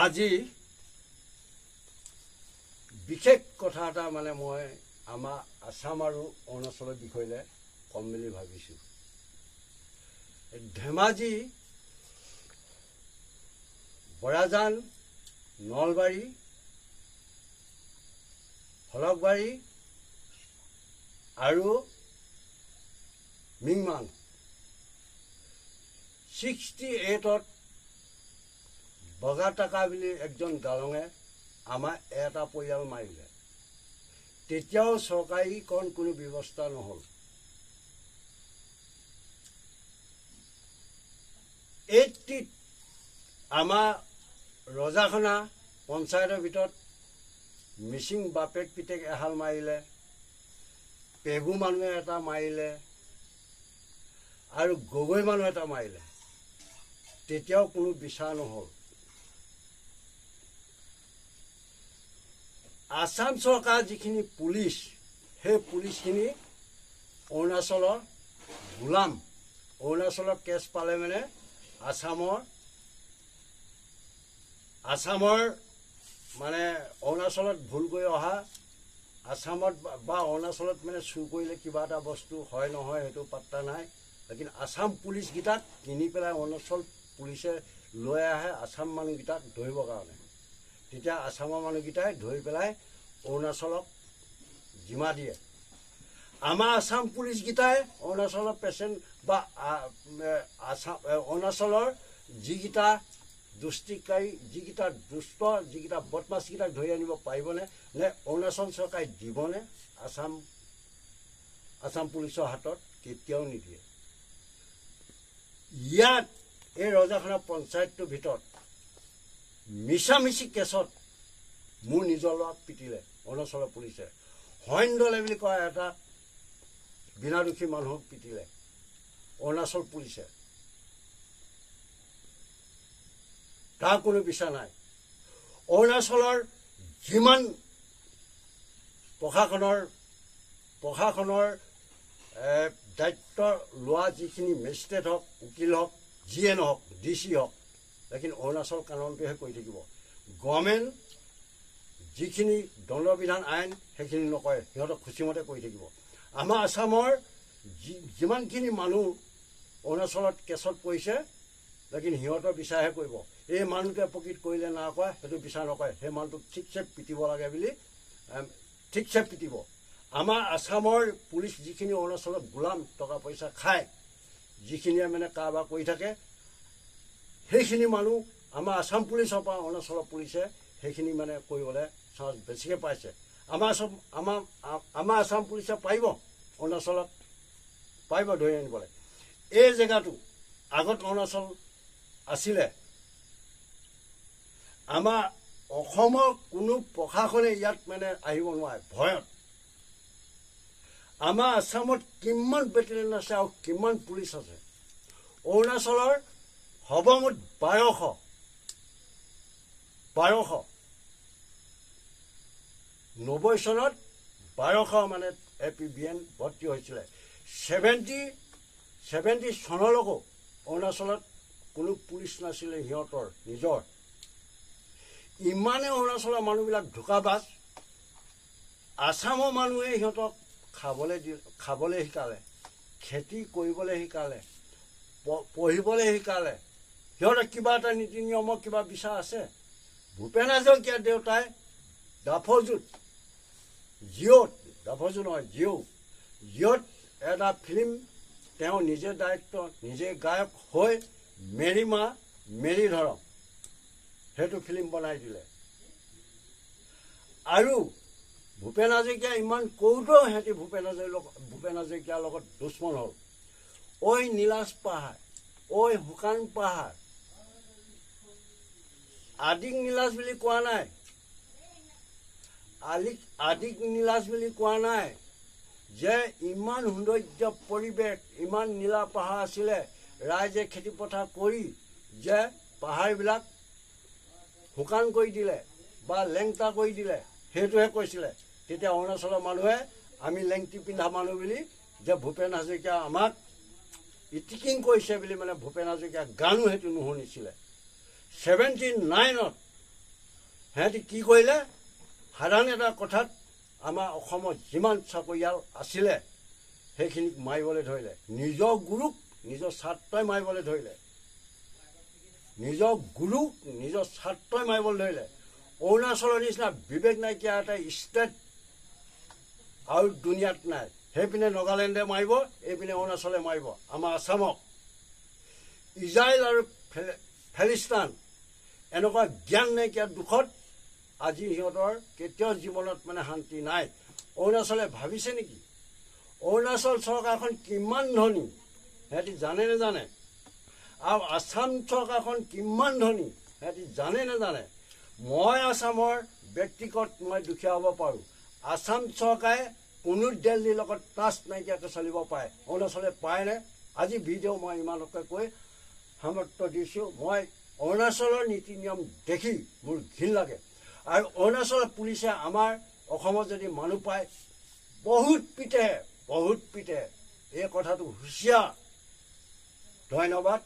আজি বিশেষ কথা এটা মানে মই আমাৰ আসাম আৰু অৰুণাচলৰ বিষয়লৈ কম বুলি ভাবিছোঁ। ধেমাজি, বৰাজান, নলবাৰী, ফলকবাৰী আৰু মিংমাং 68ত বগাটাকা বুলি একজন গালঙে আমাৰ এটা পৰিয়াল মাৰিলে। তেতিয়াও চৰকাৰীকৰণ কোনো ব্যৱস্থা নহ'ল। এইটিত আমাৰ ৰজাখনা পঞ্চায়তৰ ভিতৰত মিচিং বাপেক পিতেক এহাল মাৰিলে, পেগু মানুহে এটা মাৰিলে আৰু গগৈ মানুহ এটা মাৰিলে। তেতিয়াও কোনো বিচাৰ নহ'ল। আসাম চৰকাৰ যিখিনি পুলিচ, সেই পুলিচখিনি অৰুণাচলৰ গোলাম। অৰুণাচলৰ কেছ পালে মানে আসামৰ মানে অৰুণাচলত ভুল কৰি অহা, আসামত বা অৰুণাচলত মানে চুৰ কৰিলে কিবা এটা বস্তু হয় নহয় সেইটো পাত্তা নাই। লেকিন আসাম পুলিচকেইটাক কিনি পেলাই অৰুণাচল পুলিচে লৈ আহে আসাম মানুহকেইটাক ধৰিবৰ কাৰণে। তেতিয়া আসামৰ মানুহকেইটাই ধৰি পেলাই অৰুণাচলক জিমা দিয়ে। আমাৰ আসাম পুলিচকেইটাই অৰুণাচলৰ পেচেণ্ট বা অৰুণাচলৰ যিকেইটা দুষ্টিকাৰী, যিকেইটা দুষ্ট, যিকেইটা বদমাছকেইটাক ধৰি আনিব পাৰিবনে, নে অৰুণাচল চৰকাৰে দিবনে? আসাম পুলিচৰ হাতত কেতিয়াও নিদিয়ে। ইয়াত এই ৰজাখনা পঞ্চায়তটোৰ ভিতৰত মিছামিছি কেছত মোৰ নিজৰ ল'ৰাক পিটিলে অৰুণাচলৰ পুলিচে। সৈন্দলে বুলি কোৱা এটা বিনা দোষী মানুহক পিটিলে অৰুণাচল পুলিচে। তাৰ কোনো বিচাৰ নাই। অৰুণাচলৰ যিমান প্ৰশাসনৰ দায়িত্ব লোৱা যিখিনি মেজিষ্ট্ৰেট হওক, উকিল হওক, যিয়ে নহওক, DC হওক, লেকিন অৰুণাচল কানুনটোহে কৰি থাকিব। গভৰ্ণমেণ্ট যিখিনি দণ্ডবিধান আইন সেইখিনি নকৰে, সিহঁতক খুচিমতে কৰি থাকিব। আমাৰ আসামৰ যিমানখিনি মানুহ অৰুণাচলত কেছত পৰিছে, লেকিন সিহঁতৰ বিচাৰহে কৰিব। এই মানুহটোৱে প্ৰকৃত কৰিলে না কয়, সেইটো বিচাৰ নকৰে। সেই মানুহটোক ঠিকছে পিটিব লাগে বুলি ঠিকছে পিটিব। আমাৰ আসামৰ পুলিচ যিখিনি অৰুণাচলত গোলাম, টকা পইচা খায়, যিখিনিয়ে মানে কাৰবাৰ কৰি থাকে, সেইখিনি মানুহ আমাৰ আসাম পুলিচৰ পৰা অৰুণাচলৰ পুলিচে সেইখিনি মানে কৰিবলৈ চান্স বেছিকৈ পাইছে। আমাৰ আসাম পুলিচে পাৰিব অৰুণাচলত, পাৰিব ধৰি আনিবলৈ। এই জেগাটো আগত অৰুণাচল আছিলে। আমাৰ অসমৰ কোনো প্ৰশাসনে ইয়াত মানে আহিব নোৱাৰে ভয়ত। আমাৰ আসামত কিমান বেটেলিয়ন আছে আৰু কিমান পুলিচ আছে। অৰুণাচলৰ সৰ্বমুঠ 1290 চনত 1200 মানে APBN ভৰ্তি হৈছিলে। 70 চনলৈকো অৰুণাচলত কোনো পুলিচ নাছিলে সিহঁতৰ নিজৰ। ইমানে অৰুণাচলৰ মানুহবিলাক ধোকাবাজ। আসামৰ মানুহে সিহঁতক খাবলৈ শিকালে, খেতি কৰিবলৈ শিকালে, পঢ়িবলৈ শিকালে। সিহঁতৰ কিবা এটা নীতি নিয়মৰ কিবা বিচাৰ আছে। ভূপেন হাজৰিকাৰ দেউতাই জিঅ'ত এটা ফিল্ম তেওঁ নিজে ডাইৰেক্টৰ, নিজে গায়ক হৈ মেৰী মা মেৰী ধৰম সেইটো ফিল্ম বনাই দিলে। আৰু ভূপেন হাজৰিকা ইমান কওঁতেও সিহঁতি ভূপেন হাজৰিকাৰ লগত দুশ্মন হ'ল। ঐ নীলাজ পাহাৰ, ঐ শুকান পাহাৰ, আদিক নীলাজ বুলি কোৱা নাই, আদিক নীলাজ বুলি কোৱা নাই যে ইমান সৌন্দৰ্য পৰিৱেশ, ইমান নীলা পাহাৰ আছিলে, ৰাইজে খেতি পথাৰ কৰি যে পাহাৰবিলাক শুকান কৰি দিলে বা লেংটা কৰি দিলে, সেইটোহে কৈছিলে। তেতিয়া অৰুণাচলৰ মানুহে আমি লেংটি পিন্ধা মানুহ বুলি যে ভূপেন হাজৰিকা আমাক ইটিকিং কৰিছে বুলি মানে ভূপেন হাজৰিকা গানো সেইটো নুশুনিছিলে। 79ত সিহঁতি কি কৰিলে সাধাৰণ এটা কথাত আমাৰ অসমত যিমান চাকৰিয়াল আছিলে সেইখিনিক মাৰিবলৈ ধৰিলে নিজৰ গুৰুক নিজৰ ছাত্ৰই মাৰিবলৈ ধৰিলে নিজৰ গুৰুক নিজৰ ছাত্ৰই মাৰিবলৈ ধৰিলে অৰুণাচলৰ নিচিনা বিবেক নাইকিয়া এটা ষ্টেট আৰু দুনিয়াত নাই সেইপিনে নাগালেণ্ডে মাৰিব এইপিনে অৰুণাচলে মাৰিব আমাৰ আছামক ইজৰাইল আৰু ফেলিস্তান এনেকুৱা জ্ঞান নাইকিয়া দুখত আজি সিহঁতৰ কেতিয়াও জীৱনত মানে শান্তি নাই অৰুণাচলে ভাবিছে নেকি অৰুণাচল চৰকাৰখন কিমান ধনী সিহঁতি জানে নেজানে আৰু আছাম চৰকাৰখন কিমান ধনী সিহঁতি জানে নেজানে মই আছামৰ ব্যক্তিগত মই দুখীয়া হ'ব পাৰোঁ আছাম চৰকাৰে কোনো দিল্লীৰ লগত টাচ নাইকিয়াকৈ চলিব পাৰে অৰুণাচলে পাৰেনে আজি ভিডিঅ' মই ইমানকৈ কৈ সামৰ্থ্য দিছোঁ মই অৰুণাচলৰ নীতি নিয়ম দেখি মোৰ ঘিণ লাগে আৰু অৰুণাচলৰ পুলিচে আমাৰ অসমত যদি মানুহ পায় বহুত পিটে এই কথাটো হুঁচিয়াৰ ধন্যবাদ